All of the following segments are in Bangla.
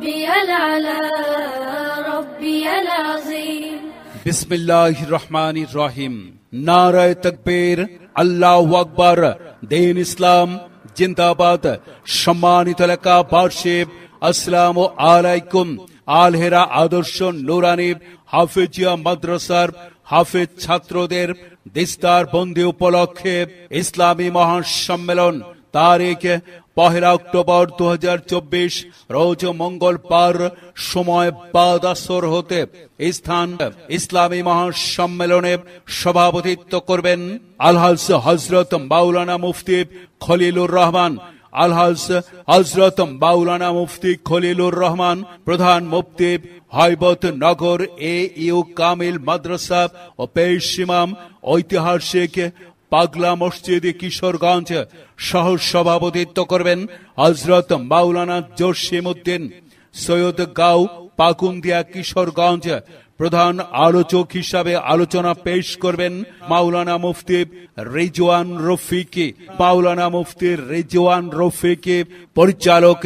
ربي العلا ربي العظيم বিসমিল্লাহির রহমানির রহিম। নারায়ে তাকবীর, আল্লাহু আকবার। দ্বীন ইসলাম জিন্দাবাদ। সম্মানিত এলাকাবাসী, আসসালামু আলাইকুম। আল হেরা আদর্শ নুরানী হাফেজিয়া মাদ্রাসার হাফেজ ছাত্রদের দিস্তার বন্দি উপলক্ষে ইসলামী মহাসম্মেলন তারিখ 1 অক্টোবর 2024 রোজ মঙ্গলবার, সময় বাদ আসর হতে স্থান ইসলামী মহাসম্মেলনে সভাপতিত্ব করবেন আলহাজ হযরত মাওলানা মুফতি খলিলুর রহমান। আলহাজ হযরত মাওলানা মুফতি খলিলুর রহমান প্রধান মুফতি হাইবতনগর AU কামিল মাদ্রাসা ও পেশ ইমাম ঐতিহাসিক পাগলা মসজিদ কিশোরগঞ্জ। সহ সভাপতিত্ব করবেন হযরত মাওলানা জসিমউদ্দিন সৈয়দ গাঁও পাকুন্দিয়া কিশোরগঞ্জ। প্রধান আলোচক হিসাবে আলোচনা পেশ করবেন মাওলানা মুফতি রিজওয়ান রফিকি। মাওলানা মুফতি রিজওয়ান রফিকি পরিচালক,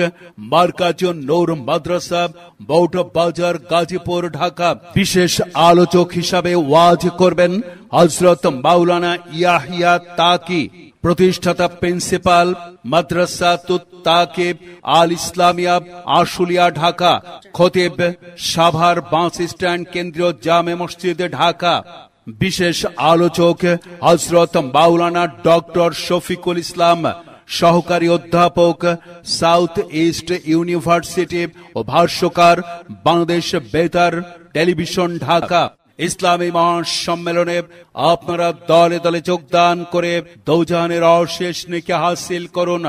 মার্কাজ নূর মাদ্রাসা, বৌঠ বাজার, গাজীপুর, ঢাকা। বিশেষ আলোচক হিসাবে ওয়াজ করবেন হযরত মাওলানা ইয়াহিয়া তাকি, প্রতিষ্ঠাতা প্রিন্সিপাল মাদ্রাসাতুত তাকিব আল ইসলামিয়া আশুলিয়া, ঢাকা। খতিব সাভার বাস স্ট্যান্ড কেন্দ্রীয় জামে মসজিদ, ঢাকা। বিশেষ আলোচক হযরত মাওলানা ডক্টর শফিকুল ইসলাম, সহকারী অধ্যাপক, সাউথ ইস্ট ইউনিভার্সিটি ও ভাষ্যকার, বাংলাদেশ বেতার টেলিভিশন, ঢাকা। ইসলামী মহাসম্মেলনে আপনারা দলে দলে যোগদান করে দৌজাহানের অশেষ নেকি হাসিল করুন।